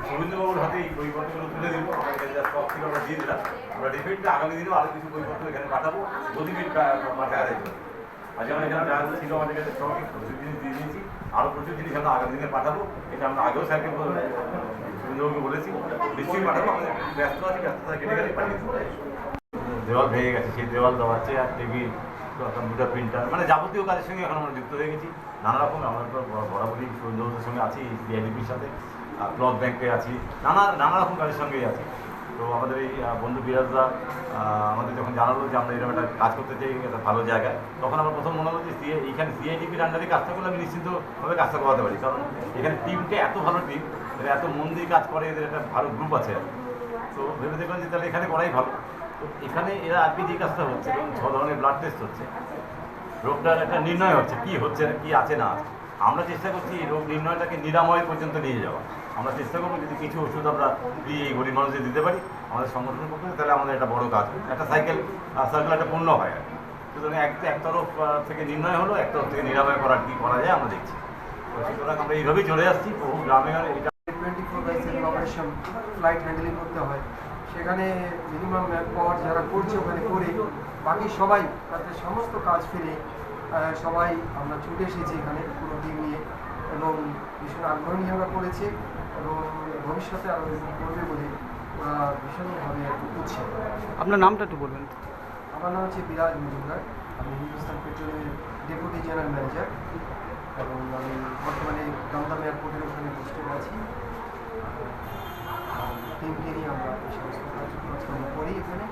রবীন্দ্রবাবুর হাতেই বইপত্রগুলো তুলে দিব, আমাদের সব ছিল আমরা দিয়ে দিলাম। আমরা ডেফিনেটলি আগামী দিনেও আরও কিছু বইপত্র এখানে পাঠাবো, গতিবিদ পাঠায় আর আজ আমরা এখানে যা ছিল আমাদের কাছে সব প্রচুর জিনিস দিয়ে দিয়েছি, আরও প্রচুর জিনিস আমরা আগামী দিনে পাঠাবো। এটা আমরা আগেও স্যারকে সুন্দরবাবুকে বলেছি, নিশ্চয়ই পাঠাবো। আমাদের ব্যস্ত আছে, ব্যস্ততা কেটে গেলে পাঠিয়ে দেবো। দেওয়াল ভেঙে গেছে, সেই দেওয়াল দেওয়া, চেয়ার, টেবিল, কম্পিউটার, প্রিন্টার, মানে যাবতীয় কাজের সঙ্গে এখন আমরা যুক্ত হয়ে গেছি। নানা রকম আমরা তো বরাবরই সুন্দরবাবুর সঙ্গে আছি, সিআইডিপির সাথে, ব্লক ব্যাংকে আছি, নানা রকম কাজের সঙ্গেই আছি। তো আমাদের এই বন্ধু বিরাজদা আমাদের যখন জানালো যে আমরা এরকম একটা কাজ করতে চাই একটা ভালো জায়গায়, তখন আমার প্রথম মনে হলো যে এইখানে সিআইডিপির আন্ডারে কাজটা করলে আমি নিশ্চিন্তভাবে কাজটা করাতে পারি, কারণ এখানে টিমটা এত ভালো টিম, এরা এত মন দিয়ে কাজ করে, এদের একটা ভালো গ্রুপ আছে। তো ভেবে দেখলাম যে তাহলে এখানে করাই ভালো। তো এখানে এরা আজকে যে কাজটা হচ্ছে, এবং 6 ধরনের ব্লাড টেস্ট হচ্ছে, রোগটার একটা নির্ণয় হচ্ছে, কি হচ্ছে কি আছে না আছে। আমরা চেষ্টা করছি এই রোগ নির্ণয়টাকে নিরাময় পর্যন্ত নিয়ে যাওয়া। আমরা চেষ্টা করবো যদি কিছু ওষুধ আমরা এই গরিব মানুষদের দিতে পারি আমাদের সংগঠনের পক্ষে, তাহলে আমাদের একটা বড় কাজ, একটা সার্কেল একটা পূর্ণ হয়। সুতরাং এক তরফ থেকে নির্ণয় হলো, এক তরফ থেকে নিরাময় করার কী করা যায় আমরা দেখছি। তো সুতরাং আমরা এইভাবেই চলে আসছি। বহু গ্রামে এটা 24/7 অপারেশন ফ্লাইট হ্যান্ডেলিং করতে হয়, সেখানে মিনিমাম ম্যান পাওয়ার যারা করছে ওখানে করে, বাকি সবাই তাদের সমস্ত কাজ ফেলে সবাই আমরা ছুটে এসেছি এখানে পুরো টিম নিয়ে, এবং ভীষণ আগ্রহ নিয়ে আমরা করেছি, এবং ভবিষ্যতে আরও করবে বলে ওরা ভীষণভাবে করছে। আপনার নামটা একটু বলবেন। আমার নাম হচ্ছে বিরাজ মজুমদার, আমি হিন্দুস্তান পেট্রোলের ডেপুটি জেনারেল ম্যানেজার, এবং আমি বর্তমানে দমদম এয়ারপোর্টের ওখানে পোস্টে আছি। টিমকে নিয়ে আমরা এই সমস্ত কাজকর্ম করি এখানে।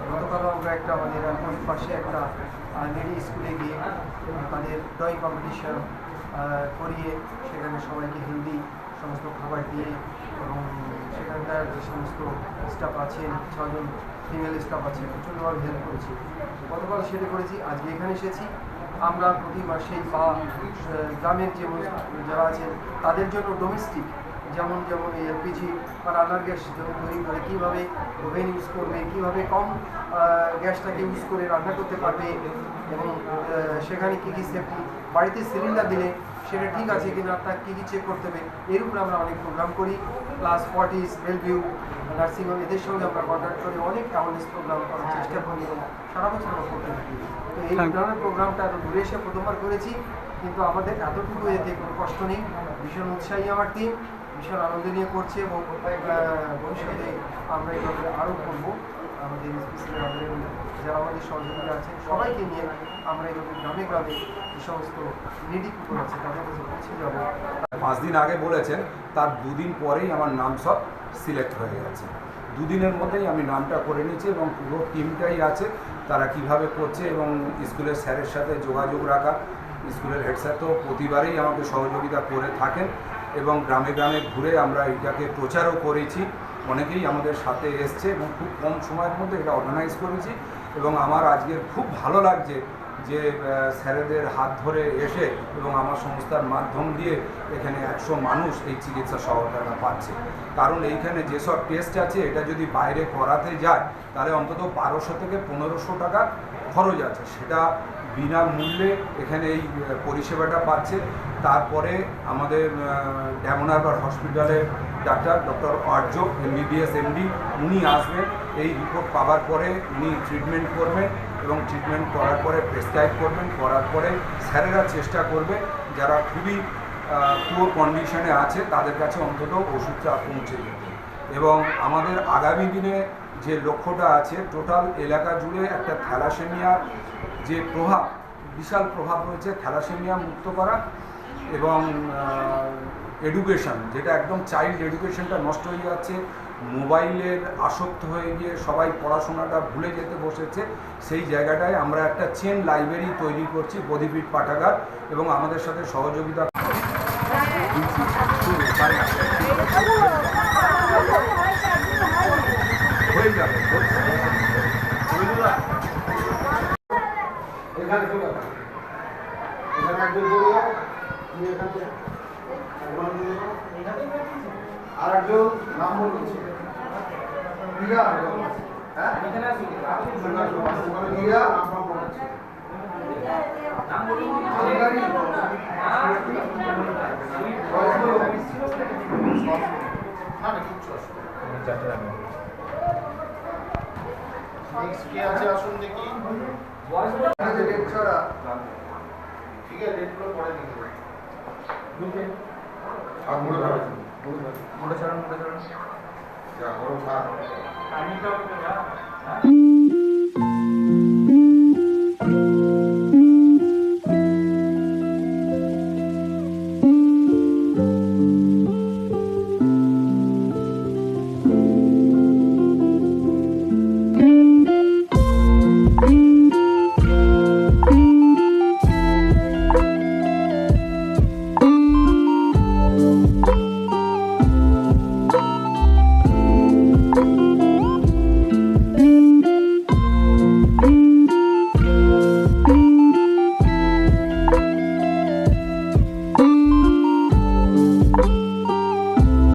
গতকালও আমরা একটা আমাদের এয়ারপোর্টের পাশে একটা লেডি স্কুলে গিয়ে তাদের ড্রয়িং কম্পিটিশন করিয়ে সেখানে সবাইকে হেলদি সমস্ত খাবার দিয়ে, এবং সেখানকার যে সমস্ত স্টাফ আছেন, 6 জন ফিমেল স্টাফ আছে, প্রচণ্ডভাবে হেল্প করেছি। গতকাল সেটা করেছি, আজকে এখানে এসেছি। আমরা প্রতি মাসেই বা গ্রামের যে যারা আছেন তাদের জন্য ডোমেস্টিক যেমন এই এলপিজি বা রান্নার গ্যাস যেমন তৈরি করে কীভাবে ওভেন ইউজ করবে, কীভাবে কম গ্যাসটাকে ইউজ করে রান্না করতে পারবে, এবং সেখানে কী কী সেফটি, বাড়িতে সিলিন্ডার দিলে সেটা ঠিক আছে কিনা তার কী কী চেক করতে হবে, এর উপরে আমরা অনেক প্রোগ্রাম করি। প্লাস ফর্টিস, বেলভিউ, নার্সিংহোম, এদের সঙ্গে আমরা কন্ট্যাক্ট করে অনেক অ্যাওয়ারনেস প্রোগ্রাম করার চেষ্টা করি, এবং সারা বছর আমরা করতে থাকি। তো এই ধরনের প্রোগ্রামটা এত দূরে এসে প্রথমবার করেছি, কিন্তু আমাদের এতটুকু এতে কোনো কষ্ট নেই। ভীষণ উৎসাহী আমার টিম, ভীষণ আনন্দ নিয়ে করছে, এবং ভবিষ্যতে আমরা এইভাবে আরও করবো। আমাদের স্পেশালি আমাদের যারা আমাদের সহযোগিতা আছেন সবাইকে নিয়ে আমরা এইভাবে গ্রামে গ্রামে যে সমস্ত নিডি কুকুর আছে তাদের কাছে পৌঁছে যাবো। 5 দিন আগে বলেছেন, তার 2 দিন পরেই আমার নাম সব সিলেক্ট হয়ে গেছে। 2 দিনের মধ্যেই আমি নামটা করে নিয়েছি, এবং পুরো টিমটাই আছে তারা কিভাবে করছে, এবং স্কুলের স্যারের সাথে যোগাযোগ রাখা। স্কুলের হেড স্যার তো প্রতিবারেই আমাকে সহযোগিতা করে থাকেন, এবং গ্রামে গ্রামে ঘুরে আমরা এটাকে প্রচারও করেছি। অনেকেই আমাদের সাথে এসছে, এবং খুব কম সময়ের মধ্যে এটা অর্গানাইজ করেছি। এবং আমার আজকে খুব ভালো লাগছে যে স্যারেদের হাত ধরে এসে এবং আমার সংস্থার মাধ্যম দিয়ে এখানে 100 মানুষ এই চিকিৎসা সহায়তা পাচ্ছে। কারণ এইখানে যেসব টেস্ট আছে এটা যদি বাইরে করাতে যায় তাহলে অন্তত 1200 থেকে 1500 টাকা খরচ আছে, সেটা বিনামূল্যে এখানে এই পরিষেবাটা পাচ্ছে। তারপরে আমাদের ড্যামোনারবার হসপিটালের ডক্টর আর্য MBBS MD উনি আসবেন, এই রিপোর্ট পাওয়ার পরে উনি ট্রিটমেন্ট করবেন, এবং ট্রিটমেন্ট করার পরে প্রেসক্রাইব করবেন, করার পরে স্যারেরা চেষ্টা করবে যারা খুবই পুরো কন্ডিশনে আছে তাদের কাছে অন্তত ওষুধটা পৌঁছে যেতে। এবং আমাদের আগামী দিনে যে লক্ষ্যটা আছে, টোটাল এলাকা জুড়ে একটা থ্যালাসেমিয়ার যে প্রভাব, বিশাল প্রভাব রয়েছে, থ্যালাসেমিয়া মুক্ত করা, এবং এডুকেশন যেটা একদম চাইল্ড এডুকেশনটা নষ্ট হয়ে যাচ্ছে, মোবাইলের আসক্ত হয়ে গিয়ে সবাই পড়াশোনাটা ভুলে যেতে বসেছে, সেই জায়গাটায় আমরা একটা চেন লাইব্রেরি তৈরি করছি, বোধিপীঠ পাঠাগার, এবং আমাদের সাথে সহযোগিতা হয়ে যাবে। আর একজন নাম বলছে নেক্সট কে আছে আসুন দেখি। ঠিক আছে, ডেটগুলো পরে লিখে দেবো। আমি তো